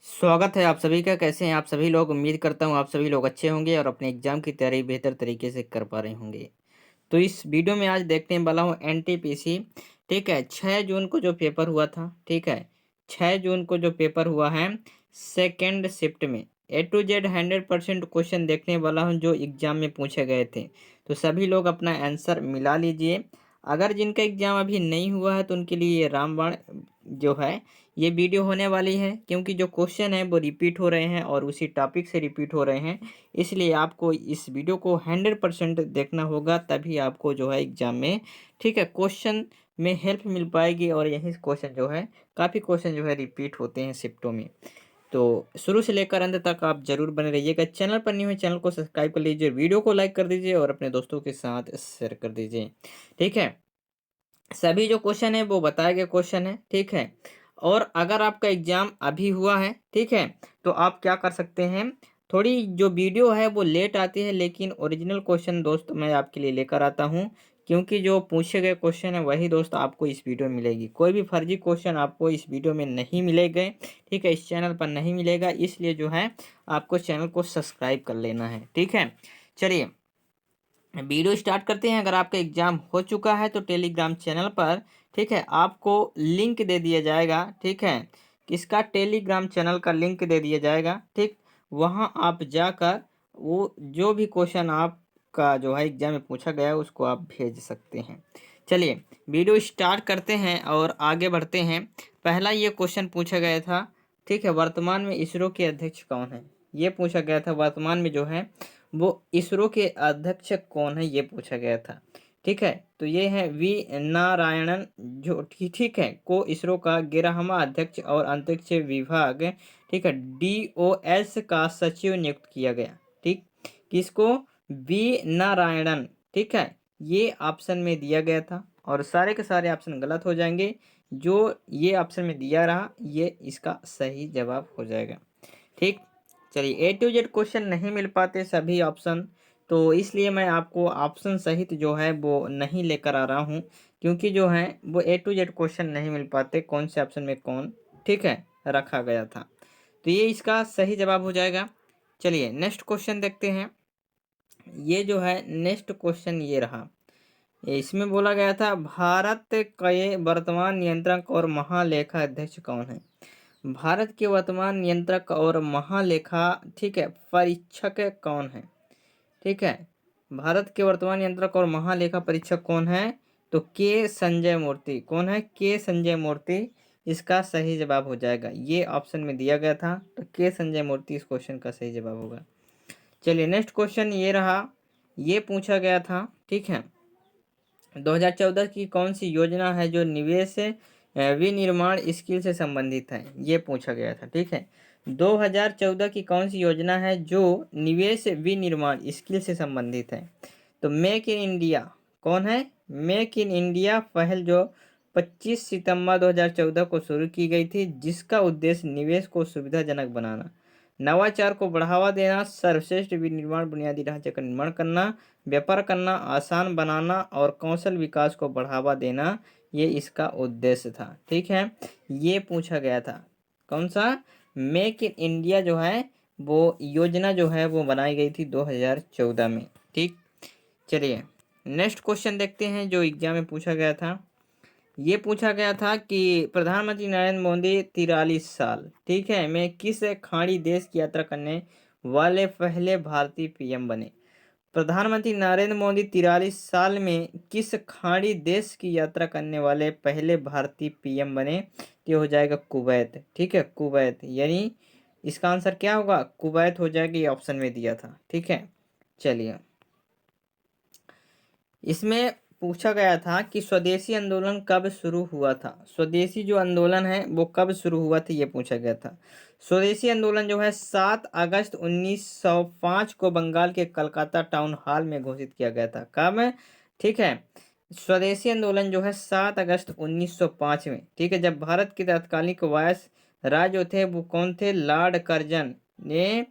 स्वागत है आप सभी का। कैसे हैं आप सभी लोग? उम्मीद करता हूँ आप सभी लोग अच्छे होंगे और अपने एग्जाम की तैयारी बेहतर तरीके से कर पा रहे होंगे। तो इस वीडियो में आज देखने वाला हूँ एनटीपीसी। ठीक है, 6 जून को जो पेपर हुआ था, ठीक है, 6 जून को जो पेपर हुआ है सेकेंड शिफ्ट में A to Z 100% क्वेश्चन देखने वाला हूँ जो एग्जाम में पूछे गए थे। तो सभी लोग अपना आंसर मिला लीजिए। अगर जिनका एग्जाम अभी नहीं हुआ है तो उनके लिए ये रामबाण जो है ये वीडियो होने वाली है, क्योंकि जो क्वेश्चन है वो रिपीट हो रहे हैं और उसी टॉपिक से रिपीट हो रहे हैं। इसलिए आपको इस वीडियो को 100% देखना होगा, तभी आपको जो है एग्जाम में, ठीक है, क्वेश्चन में हेल्प मिल पाएगी। और यही क्वेश्चन जो है, काफ़ी क्वेश्चन जो है रिपीट होते हैं शिफ्टों में। तो शुरू से लेकर अंत तक आप जरूर बने रहिएगा। चैनल पर नहीं हुए चैनल को सब्सक्राइब कर लीजिए, वीडियो को लाइक कर दीजिए और अपने दोस्तों के साथ शेयर कर दीजिए। ठीक है, सभी जो क्वेश्चन है वो बताए गए क्वेश्चन है। ठीक है, और अगर आपका एग्जाम अभी हुआ है, ठीक है, तो आप क्या कर सकते हैं, थोड़ी जो वीडियो है वो लेट आती है, लेकिन ओरिजिनल क्वेश्चन दोस्त मैं आपके लिए लेकर आता हूँ। क्योंकि जो पूछे गए क्वेश्चन है वही दोस्त आपको इस वीडियो में मिलेगी। कोई भी फर्जी क्वेश्चन आपको इस वीडियो में नहीं मिलेंगे। ठीक है, इस चैनल पर नहीं मिलेगा, इसलिए जो है आपको चैनल को सब्सक्राइब कर लेना है। ठीक है, चलिए वीडियो स्टार्ट करते हैं। अगर आपका एग्जाम हो चुका है तो टेलीग्राम चैनल पर, ठीक है, आपको लिंक दे दिया जाएगा। ठीक है, किसका? टेलीग्राम चैनल का लिंक दे दिया जाएगा। ठीक, वहाँ आप जाकर वो जो भी क्वेश्चन आपका जो है एग्जाम में पूछा गया है उसको आप भेज सकते हैं। चलिए वीडियो स्टार्ट करते हैं और आगे बढ़ते हैं। पहला ये क्वेश्चन पूछा गया था, ठीक है, वर्तमान में इसरो के अध्यक्ष कौन है? ये पूछा गया था वर्तमान में जो है वो इसरो के अध्यक्ष कौन है, ये पूछा गया था। ठीक है, तो ये है वी नारायणन, जो ठीक है, को इसरो का 11वां अध्यक्ष और अंतरिक्ष विभाग, ठीक है, DOS का सचिव नियुक्त किया गया। ठीक, किसको? वी नारायणन। ठीक है, ये ऑप्शन में दिया गया था और सारे के सारे ऑप्शन गलत हो जाएंगे। जो ये ऑप्शन में दिया रहा ये इसका सही जवाब हो जाएगा। ठीक, चलिए A to Z क्वेश्चन नहीं मिल पाते सभी ऑप्शन, तो इसलिए मैं आपको ऑप्शन सहित जो है वो नहीं लेकर आ रहा हूँ। क्योंकि जो है वो A to Z क्वेश्चन नहीं मिल पाते कौन से ऑप्शन में कौन, ठीक है, रखा गया था। तो ये इसका सही जवाब हो जाएगा। चलिए नेक्स्ट क्वेश्चन देखते हैं। ये जो है नेक्स्ट क्वेश्चन ये रहा। इसमें बोला गया था भारत के वर्तमान नियंत्रक और महालेखा अध्यक्ष कौन है? भारत के वर्तमान नियंत्रक और महालेखा, ठीक है, परीक्षक कौन है? ठीक है, भारत के वर्तमान नियंत्रक और महालेखा परीक्षक कौन है? तो के संजय मूर्ति। कौन है? के संजय मूर्ति इसका सही जवाब हो जाएगा। ये ऑप्शन में दिया गया था, तो के संजय मूर्ति इस क्वेश्चन का सही जवाब होगा। चलिए नेक्स्ट क्वेश्चन ये रहा। ये पूछा गया था, ठीक है, 2014 की कौन सी योजना है जो निवेश विनिर्माण स्किल से संबंधित है? ये पूछा गया था। ठीक है, 2014 की कौन सी योजना है जो निवेश विनिर्माण स्किल से संबंधित है? तो मेक इन इंडिया। कौन है? मेक इन इंडिया पहल जो 25 सितंबर 2014 को शुरू की गई थी, जिसका उद्देश्य निवेश को सुविधाजनक बनाना, नवाचार को बढ़ावा देना, सर्वश्रेष्ठ विनिर्माण बुनियादी ढांचे का निर्माण करना, व्यापार करना आसान बनाना और कौशल विकास को बढ़ावा देना, ये इसका उद्देश्य था। ठीक है, ये पूछा गया था। कौन सा? मेक इन इंडिया जो है वो योजना जो है वो बनाई गई थी 2014 में। ठीक, चलिए नेक्स्ट क्वेश्चन देखते हैं जो एग्जाम में पूछा गया था। ये पूछा गया था कि प्रधानमंत्री नरेंद्र मोदी 43 साल, ठीक है, में किस खाड़ी देश की यात्रा करने वाले पहले भारतीय PM बने? प्रधानमंत्री नरेंद्र मोदी 43 साल में किस खाड़ी देश की यात्रा करने वाले पहले भारतीय PM बने? ये हो जाएगा कुवैत। ठीक है, कुवैत, यानी इसका आंसर क्या होगा? कुवैत हो जाएगा, ये ऑप्शन में दिया था। ठीक है, चलिए इसमें पूछा गया था कि स्वदेशी आंदोलन कब शुरू हुआ था? स्वदेशी जो आंदोलन है वो कब शुरू हुआ था, ये पूछा गया था। स्वदेशी आंदोलन जो है 7 अगस्त 1905 को बंगाल के कलकत्ता टाउन हॉल में घोषित किया गया था। कब? ठीक है, स्वदेशी आंदोलन जो है 7 अगस्त 1905 में, ठीक है, जब भारत के तत्कालीन वायस राज जो थे वो कौन थे? लॉर्ड कर्जन ने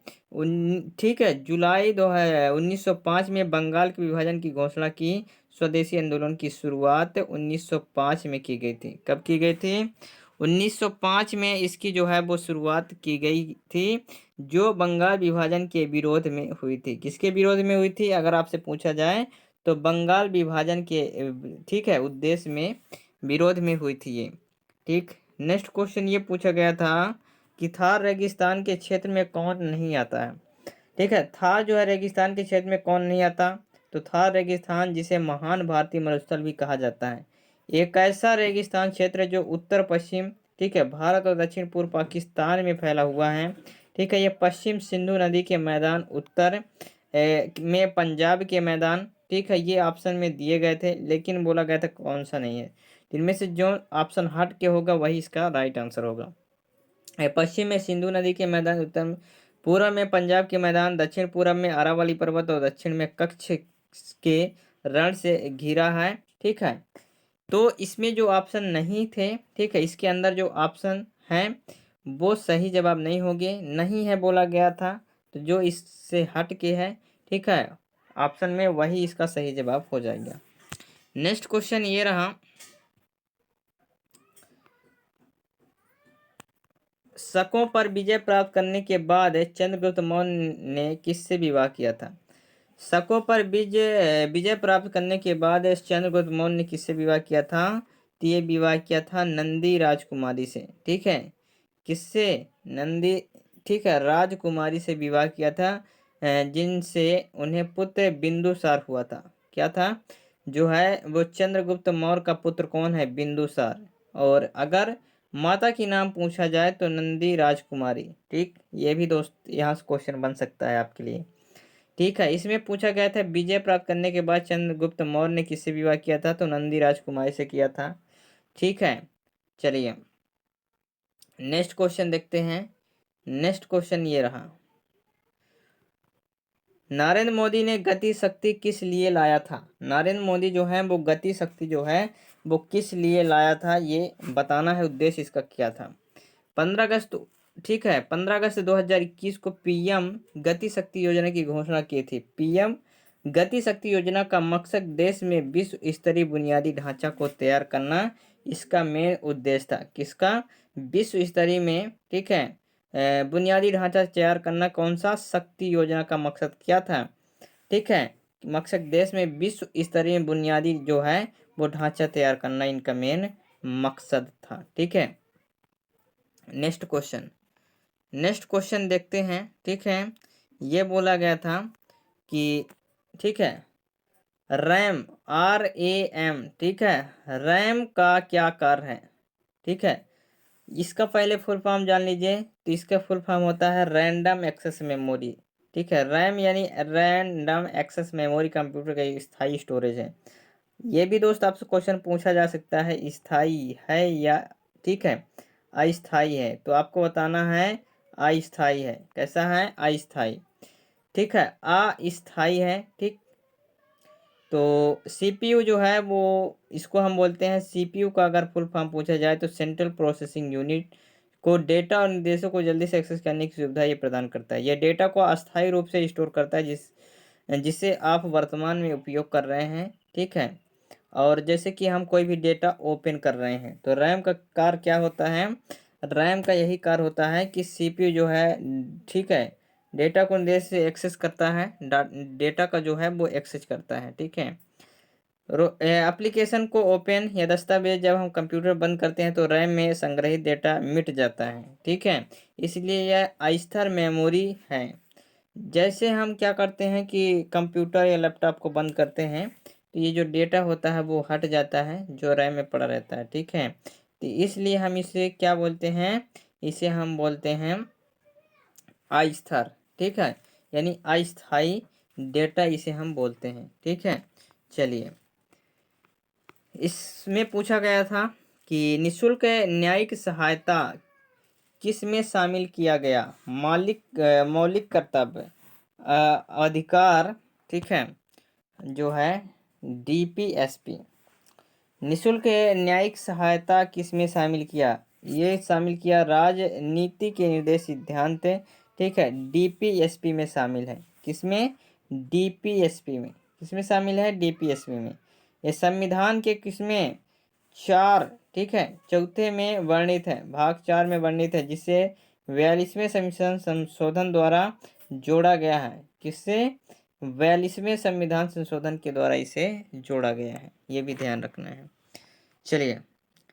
ठीक है, जुलाई 1905 में बंगाल के विभाजन की घोषणा की। स्वदेशी आंदोलन की शुरुआत 1905 में की गई थी। कब की गई थी? 1905 में इसकी जो है वो शुरुआत की गई थी, जो बंगाल विभाजन के विरोध में हुई थी। किसके विरोध में हुई थी अगर आपसे पूछा जाए तो बंगाल विभाजन के ठीक है उद्देश्य में विरोध में हुई थी ये। ठीक, नेक्स्ट क्वेश्चन ये पूछा गया था कि थार रेगिस्तान के क्षेत्र में कौन नहीं आता है। ठीक है, थार जो है रेगिस्तान के क्षेत्र में कौन नहीं आता, तो थार रेगिस्तान जिसे महान भारतीय मरुस्थल भी कहा जाता है, एक ऐसा रेगिस्तान क्षेत्र जो उत्तर पश्चिम ठीक है भारत और दक्षिण पूर्व पाकिस्तान में फैला हुआ है। ठीक है, ये पश्चिम सिंधु नदी के मैदान, उत्तर में पंजाब के मैदान। ठीक है, ये ऑप्शन में दिए गए थे लेकिन बोला गया था कौन सा नहीं है। इनमें से जो ऑप्शन हट के होगा वही इसका राइट आंसर होगा। पश्चिम में सिंधु नदी के मैदान, उत्तर पूर्व में पंजाब के मैदान, दक्षिण पूर्व में अरावली पर्वत और दक्षिण में कच्छ के रण से घिरा है। ठीक है, तो इसमें जो ऑप्शन नहीं थे ठीक है इसके अंदर जो ऑप्शन हैं वो सही जवाब नहीं होंगे, नहीं है बोला गया था तो जो इससे हट के है ठीक है ऑप्शन में वही इसका सही जवाब हो जाएगा। नेक्स्ट क्वेश्चन ये रहा, शकों पर विजय प्राप्त करने के बाद चंद्रगुप्त मौर्य ने किससे विवाह किया था। शकों पर विजय प्राप्त करने के बाद चंद्रगुप्त मौर्य ने किससे विवाह किया था, तो ये विवाह किया था नंदी राजकुमारी से। ठीक है, किससे, नंदी ठीक है राजकुमारी से विवाह किया था, जिनसे उन्हें पुत्र बिंदुसार हुआ था। क्या था, जो है वो चंद्रगुप्त मौर्य का पुत्र कौन है, बिंदुसार। और अगर माता की नाम पूछा जाए तो नंदी राजकुमारी। ठीक, ये भी दोस्त यहाँ से क्वेश्चन बन सकता है आपके लिए। ठीक है, इसमें पूछा गया था विजय प्राप्त करने के बाद चंद्रगुप्त मौर्य ने किससे विवाह किया था, तो नंदी राजकुमारी से किया था। ठीक है, चलिए नेक्स्ट क्वेश्चन देखते हैं। नेक्स्ट क्वेश्चन ये रहा, नरेंद्र मोदी ने गति शक्ति किस लिए लाया था। नरेंद्र मोदी जो है वो गति शक्ति जो है वो किस लिए लाया था ये बताना है, उद्देश्य इसका क्या था। 15 अगस्त ठीक है 15 अगस्त 2021 को पीएम गति शक्ति योजना की घोषणा की थी। पीएम गति शक्ति योजना का मकसद देश में विश्व स्तरीय बुनियादी ढांचा को तैयार करना इसका मेन उद्देश्य था। किसका, विश्व स्तरीय में ठीक है बुनियादी ढांचा तैयार करना। कौन सा, शक्ति योजना का मकसद क्या था, ठीक है मकसद देश में विश्व स्तरीय बुनियादी जो है वो ढांचा तैयार करना इनका मेन मकसद था। ठीक है, नेक्स्ट क्वेश्चन देखते हैं। ठीक है, ये बोला गया था कि ठीक है रैम RAM ठीक है रैम का क्या कार्य है। ठीक है, इसका पहले फुल फॉर्म जान लीजिए, तो इसका फुल फॉर्म होता है रैंडम एक्सेस मेमोरी। ठीक है, रैम यानी रैंडम एक्सेस मेमोरी कंप्यूटर का स्थायी स्टोरेज है। ये भी दोस्त आपसे क्वेश्चन पूछा जा सकता है स्थायी है या ठीक है अस्थाई है, तो आपको बताना है अस्थाई है। कैसा है, अस्थाई। ठीक है, अस्थाई है। ठीक, तो सीपीयू जो है वो इसको हम बोलते हैं, सीपीयू का अगर फुल फॉर्म पूछा जाए तो सेंट्रल प्रोसेसिंग यूनिट को डेटा और निर्देशों को जल्दी से एक्सेस करने की सुविधा ये प्रदान करता है। यह डेटा को अस्थायी रूप से स्टोर करता है जिसे आप वर्तमान में उपयोग कर रहे हैं। ठीक है, और जैसे कि हम कोई भी डेटा ओपन कर रहे हैं तो रैम का कार्य क्या होता है, रैम का यही कार्य होता है कि सीपीयू जो है ठीक है डेटा को निर्देश से एक्सेस करता है, डेटा का जो है वो एक्सेस करता है। ठीक है, एप्लीकेशन को ओपन या दस्तावेज जब हम कंप्यूटर बंद करते हैं तो रैम में संग्रहित डेटा मिट जाता है। ठीक है, इसलिए यह अस्थिर मेमोरी है। जैसे हम क्या करते हैं कि कंप्यूटर या लैपटॉप को बंद करते हैं तो ये जो डेटा होता है वो हट जाता है जो रैम में पड़ा रहता है। ठीक है, तो इसलिए हम इसे क्या बोलते हैं, इसे हम बोलते हैं अस्थिर। ठीक है, यानी अस्थाई डेटा इसे हम बोलते हैं। ठीक है, चलिए इसमें पूछा गया था कि निशुल्क न्यायिक सहायता किस में शामिल किया गया, मौलिक कर्तव्य अधिकार। ठीक है, जो है DPSP निशुल्क न्यायिक सहायता किस में शामिल किया, ये शामिल किया राजनीति के निर्देश सिद्धांत। ठीक है, DPSP में शामिल है। किसमें, DPSP में। किसमें शामिल है, DPSP में। ये संविधान के किसमें, 4 ठीक है, चौथे में वर्णित है, भाग 4 में वर्णित है, जिसे 42वें संविधान संशोधन द्वारा जोड़ा गया है। किससे? 42वें संविधान संशोधन के द्वारा इसे जोड़ा गया है, ये भी ध्यान रखना है। चलिए,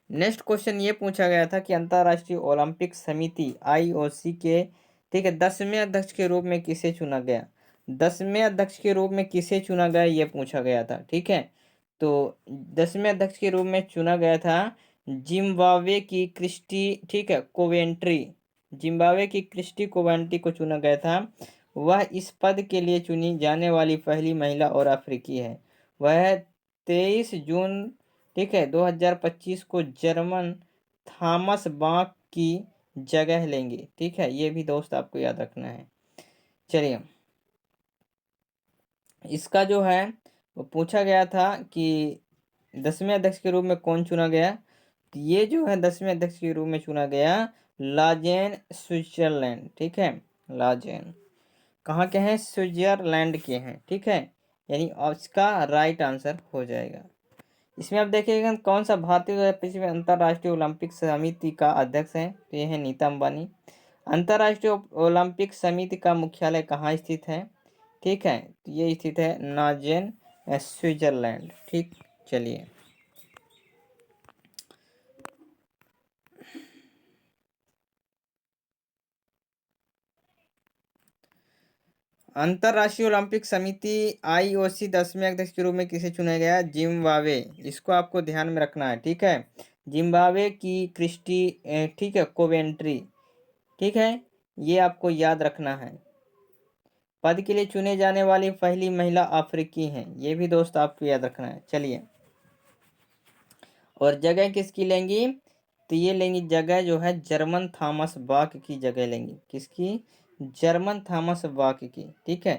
नेक्स्ट क्वेश्चन ये पूछा गया था कि अंतर्राष्ट्रीय ओलंपिक समिति आईओसी के, ठीक है, 10वें अध्यक्ष के रूप में किसे चुना गया? 10वें अध्यक्ष के रूप में किसे चुना गया, ये पूछा गया था। ठीक है, तो 10वें अध्यक्ष के रूप में चुना गया था जिम्बाब्वे की क्रिस्टी, ठीक है, कोवेंट्री। जिम्बाब्वे की क्रिस्टी कोवेंट्री को चुना गया था। वह इस पद के लिए चुनी जाने वाली पहली महिला और अफ्रीकी है। वह 23 जून, ठीक है, 2025 को जर्मन थॉमस बाक की जगह लेंगे। ठीक है, ये भी दोस्त आपको याद रखना है। चलिए, इसका जो है वो पूछा गया था कि 10वें अध्यक्ष के रूप में कौन चुना गया? तो ये जो है 10वें अध्यक्ष के रूप में चुना गया लाजेन, स्विट्जरलैंड। ठीक है, लाजेन कहाँ के हैं? स्विट्जरलैंड के हैं। ठीक है, यानी इसका राइट आंसर हो जाएगा। इसमें आप देखिएगा कौन सा भारतीय 2025 में अंतर्राष्ट्रीय ओलंपिक समिति का अध्यक्ष है? तो ये है नीता अंबानी। अंतर्राष्ट्रीय ओलंपिक समिति का मुख्यालय कहाँ स्थित है? ठीक है, तो ये स्थित है नाजेन, स्विट्जरलैंड। ठीक, चलिए, अंतर्राष्ट्रीय ओलंपिक समिति आईओसी 10वें अध्यक्ष के रूप में किसे चुना गया? जिम्बाब्वे। इसको आपको ध्यान में रखना है। ठीक है, जिम्बाब्वे की क्रिस्टी, ठीक है, कोवेंट्री। ठीक है, ये आपको याद रखना है। पद के लिए चुने जाने वाली पहली महिला अफ्रीकी हैं, ये भी दोस्त आपको याद रखना है। चलिए, और जगह किसकी लेंगी? तो ये लेंगी जगह जो है जर्मन थॉमस बाक की जगह लेंगी। किसकी? जर्मन थॉमस बाक की। ठीक है,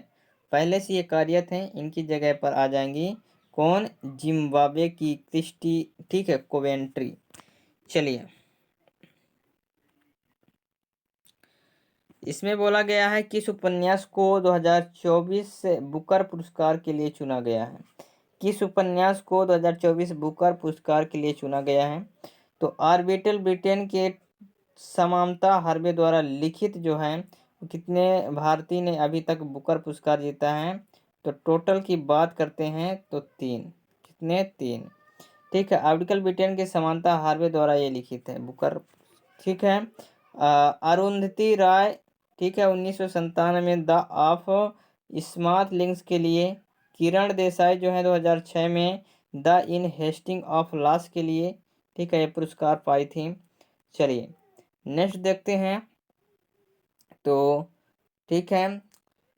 पहले से ये कार्यरत हैं, इनकी जगह पर आ जाएंगी कौन? जिम्बाब्वे की क्रिस्टी, ठीक है, कोवेंट्री। चलिए, इसमें बोला गया है किस उपन्यास को 2024 बुकर पुरस्कार के लिए चुना गया है? किस उपन्यास को 2024 बुकर पुरस्कार के लिए चुना गया है? तो ऑर्बिटल ब्रिटेन के समानता हार्वे द्वारा लिखित जो है, कितने भारतीय ने अभी तक बुकर पुरस्कार जीता है? तो टोटल की बात करते हैं तो 3। कितने? 3। ठीक है, ऑर्बिटल ब्रिटेन के समानता हार्वे द्वारा ये लिखित है बुकर। ठीक है, अरुंधति राय, ठीक है, 1997 में द ऑफ स्मार्ट लिंक्स के लिए। किरण देसाई जो है 2006 में the in hasting of laws के लिए, ठीक है, ये पुरस्कार पाई थी। चलिए, नेक्स्ट देखते हैं। तो ठीक है,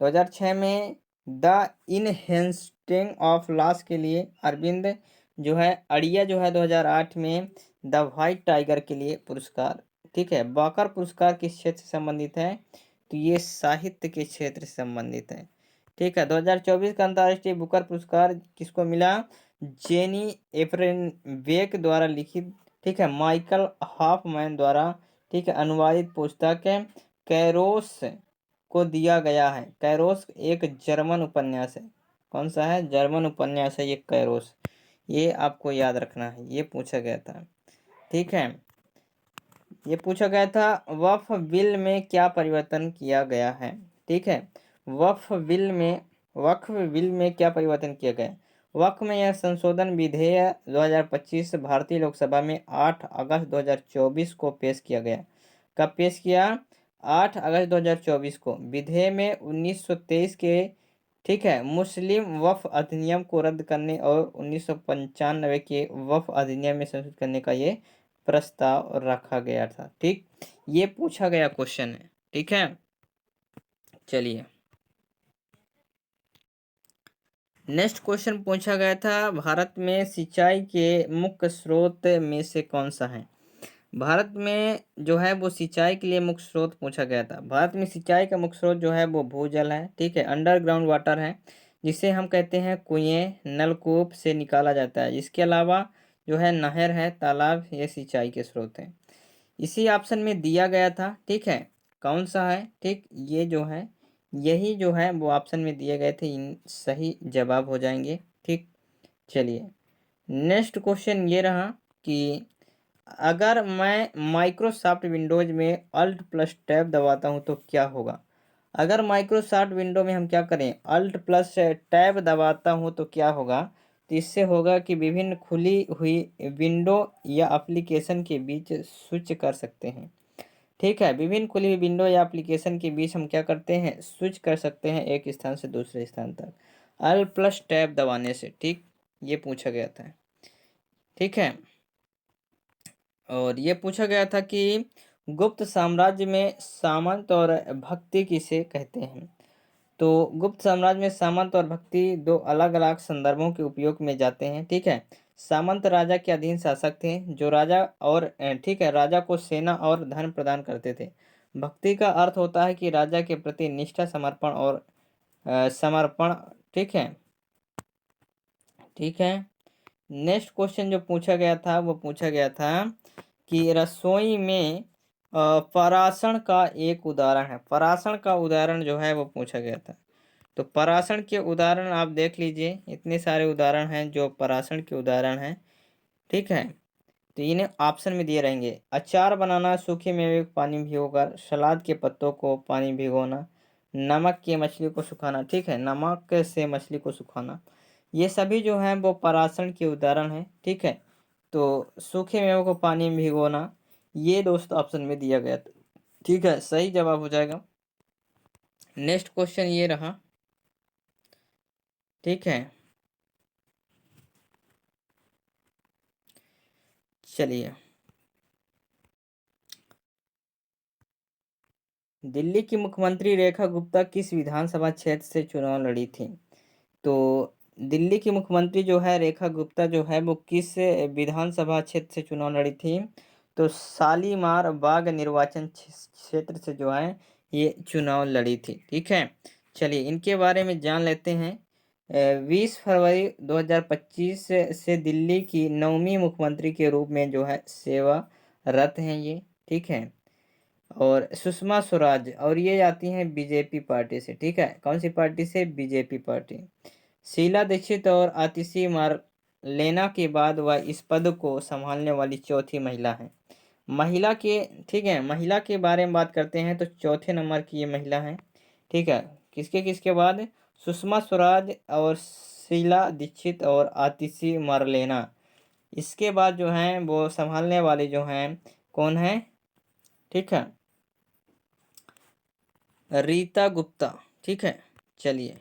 2006 में the in hasting of laws के लिए अरविंद जो है अड़िया जो है 2008 में द व्हाइट टाइगर के लिए पुरस्कार। ठीक है, बाकर पुरस्कार किस क्षेत्र से संबंधित है? तो ये साहित्य के क्षेत्र से संबंधित है। ठीक है, 2024 का अंतर्राष्ट्रीय बुकर पुरस्कार किसको मिला? जेनी एफ्रेनबेक द्वारा लिखित, ठीक है, माइकल हॉफमैन द्वारा, ठीक है, अनुवादित पुस्तक कैरोस को दिया गया है। कैरोस एक जर्मन उपन्यास है। कौन सा है? जर्मन उपन्यास है ये कैरोस। ये आपको याद रखना है, ये पूछा गया था। ठीक है, ये पूछा गया था वक्फ बिल में क्या परिवर्तन किया गया है? ठीक है, वक्फ बिल में क्या परिवर्तन किया गया? वक्फ में यह संशोधन विधेयक 2025 भारतीय लोकसभा में 8 अगस्त 2024 को पेश किया गया। कब पेश किया? 8 अगस्त 2024 को। विधेयक में 1923 के, ठीक है, मुस्लिम वक्फ अधिनियम को रद्द करने और 1995 के वक्फ अधिनियम में संशोधन करने का ये प्रस्ताव रखा गया था। ठीक, ये पूछा गया क्वेश्चन है। ठीक है, चलिए, नेक्स्ट क्वेश्चन पूछा गया था भारत में सिंचाई के मुख्य स्रोत में से कौन सा है? भारत में जो है वो सिंचाई के लिए मुख्य स्रोत पूछा गया था। भारत में सिंचाई का मुख्य स्रोत जो है वो भूजल है। ठीक है, अंडरग्राउंड वाटर है, जिसे हम कहते हैं कुएं, नलकूप से निकाला जाता है। इसके अलावा जो है नहर है, तालाब, ये सिंचाई के स्रोत हैं। इसी ऑप्शन में दिया गया था। ठीक है, कौन सा है? ठीक, ये जो है यही जो है वो ऑप्शन में दिए गए थे, इन सही जवाब हो जाएंगे। ठीक, चलिए, नेक्स्ट क्वेश्चन ये रहा कि अगर मैं माइक्रोसॉफ्ट विंडोज में अल्ट प्लस टैब दबाता हूँ तो क्या होगा? अगर माइक्रोसॉफ्ट विंडो में हम क्या करें, अल्ट प्लस टैब दबाता हूँ तो क्या होगा? तो इससे होगा कि विभिन्न खुली हुई विंडो या एप्लीकेशन के बीच स्विच कर सकते हैं। ठीक है, विभिन्न खुली हुई विंडो या एप्लीकेशन के बीच हम क्या करते हैं, स्विच कर सकते हैं एक स्थान से दूसरे स्थान तक अल्ट प्लस टैब दबाने से। ठीक, ये पूछा गया था। ठीक है, और ये पूछा गया था कि गुप्त साम्राज्य में सामंत और भक्ति किसे कहते हैं? तो गुप्त साम्राज्य में सामंत और भक्ति दो अलग अलग संदर्भों के उपयोग में जाते हैं। ठीक है, सामंत राजा के अधीन शासक थे जो राजा और ठीक है, राजा को सेना और धन प्रदान करते थे। भक्ति का अर्थ होता है कि राजा के प्रति निष्ठा, समर्पण और समर्पण। ठीक है, ठीक है। नेक्स्ट क्वेश्चन जो पूछा गया था वो पूछा गया था कि रसोई में पराशण का एक उदाहरण है। पराशण का उदाहरण जो है वो पूछा गया था। तो पराशण के उदाहरण आप देख लीजिए, इतने सारे उदाहरण हैं जो पराशण के उदाहरण हैं। ठीक है, तो इन्हें ऑप्शन में दिए रहेंगे। अचार बनाना, सूखे मेवे को पानी भिगोकर, सलाद के पत्तों को पानी भिगोना, नमक के मछली को सुखाना। ठीक है, नमक से मछली को सुखाना, ये सभी जो हैं वो पराशण के उदाहरण हैं। ठीक है, तो सूखे मेवों को पानी में भिगोना, ये दोस्त ऑप्शन में दिया गया था। ठीक है, सही जवाब हो जाएगा। नेक्स्ट क्वेश्चन ये रहा। ठीक है, चलिए। दिल्ली की मुख्यमंत्री रेखा गुप्ता किस विधानसभा क्षेत्र से चुनाव लड़ी थी? तो दिल्ली की मुख्यमंत्री जो है रेखा गुप्ता जो है वो किस विधानसभा क्षेत्र से चुनाव लड़ी थी? तो शालीमार बाग निर्वाचन क्षेत्र से जो है ये चुनाव लड़ी थी। ठीक है, चलिए इनके बारे में जान लेते हैं। 20 फरवरी 2025 से दिल्ली की 9वीं मुख्यमंत्री के रूप में जो है सेवारत हैं ये। ठीक है, और सुषमा स्वराज, और ये आती हैं बीजेपी पार्टी से। ठीक है, कौन सी पार्टी से? BJP party. शीला दीक्षित और आतिशी मारलेना के बाद वह इस पद को संभालने वाली चौथी महिला है। महिला के, ठीक है, महिला के बारे में बात करते हैं तो चौथे नंबर की ये महिला है। ठीक है, किसके किसके बाद? सुषमा स्वराज और शीला दीक्षित और आतिशी मारलेना, इसके बाद जो हैं वो संभालने वाले जो हैं कौन है? ठीक है, रीता गुप्ता। ठीक है, चलिए।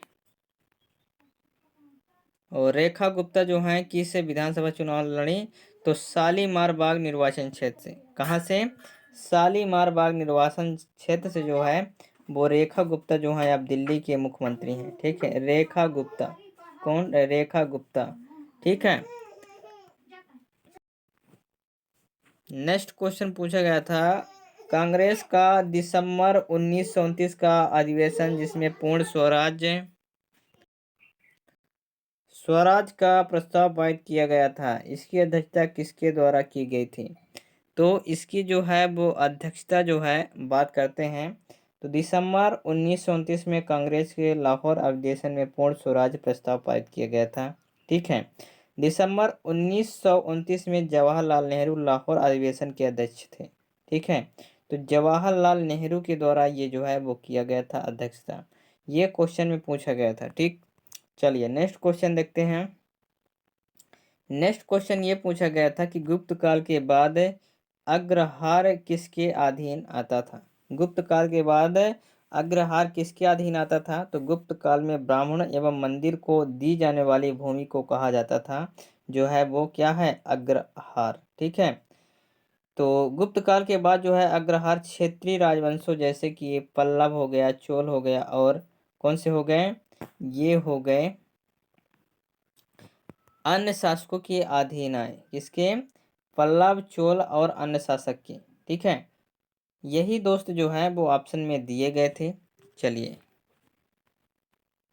और रेखा गुप्ता जो हैं किस विधानसभा चुनाव लड़ी? तो शालीमार बाग निर्वाचन क्षेत्र से। कहाँ से? शालीमार बाग निर्वाचन क्षेत्र से जो है वो रेखा गुप्ता जो है अब दिल्ली के मुख्यमंत्री हैं। ठीक है, रेखा गुप्ता। कौन? रेखा गुप्ता। ठीक है, नेक्स्ट क्वेश्चन पूछा गया था। कांग्रेस का दिसंबर 1929 का अधिवेशन जिसमें पूर्ण स्वराज का प्रस्ताव पारित किया गया था, इसकी अध्यक्षता किसके द्वारा की गई थी? तो इसकी जो है वो अध्यक्षता जो है बात करते हैं तो दिसंबर 1929 में कांग्रेस के लाहौर अधिवेशन में पूर्ण स्वराज प्रस्ताव पारित किया गया था। ठीक है, दिसंबर 1929 में जवाहरलाल नेहरू लाहौर अधिवेशन के अध्यक्ष थे। ठीक है, तो जवाहरलाल नेहरू के द्वारा ये जो है वो किया गया था अध्यक्षता। ये क्वेश्चन में पूछा गया था। ठीक, चलिए नेक्स्ट क्वेश्चन देखते हैं। नेक्स्ट क्वेश्चन ये पूछा गया था कि गुप्त काल के बाद अग्रहार किसके अधीन आता था? गुप्त काल के बाद अग्रहार किसके अधीन आता था? तो गुप्त काल में ब्राह्मण एवं मंदिर को दी जाने वाली भूमि को कहा जाता था जो है वो क्या है? अग्रहार। ठीक है, तो गुप्त काल के बाद जो है अग्रहार क्षेत्रीय राजवंशों जैसे कि पल्लव हो गया, चोल हो गया, और कौन से हो गए? ये हो गए अन्य शासकों के अधीन आए। किसके? पल्लव, चोल और अन्य शासक के। ठीक है, यही दोस्त जो है वो ऑप्शन में दिए गए थे। चलिए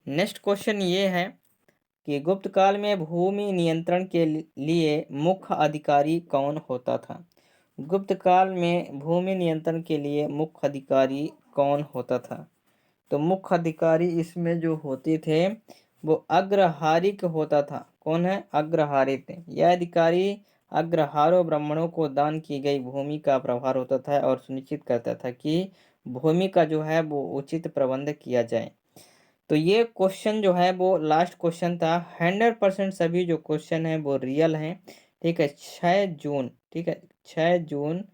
नेक्स्ट क्वेश्चन ये है कि गुप्त काल में भूमि नियंत्रण के लिए मुख्य अधिकारी कौन होता था? गुप्त काल में भूमि नियंत्रण के लिए मुख्य अधिकारी कौन होता था? तो मुख्य अधिकारी इसमें जो होते थे वो अग्रहारिक होता था। कौन है? अग्रहारिक। यह अधिकारी अग्रहारों ब्राह्मणों को दान की गई भूमि का प्रभार होता था और सुनिश्चित करता था कि भूमि का जो है वो उचित प्रबंध किया जाए। तो ये क्वेश्चन जो है वो लास्ट क्वेश्चन था। 100% सभी जो क्वेश्चन है वो रियल हैं। ठीक है, 6 जून, ठीक है, 6 जून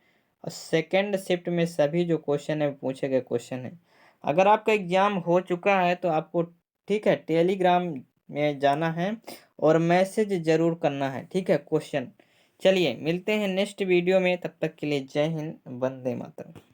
और सेकेंड शिफ्ट में सभी जो क्वेश्चन है पूछे गए क्वेश्चन है। अगर आपका एग्जाम हो चुका है तो आपको, ठीक है, टेलीग्राम में जाना है और मैसेज जरूर करना है, ठीक है, क्वेश्चन। चलिए मिलते हैं नेक्स्ट वीडियो में, तब तक के लिए जय हिंद, वंदे मातरम।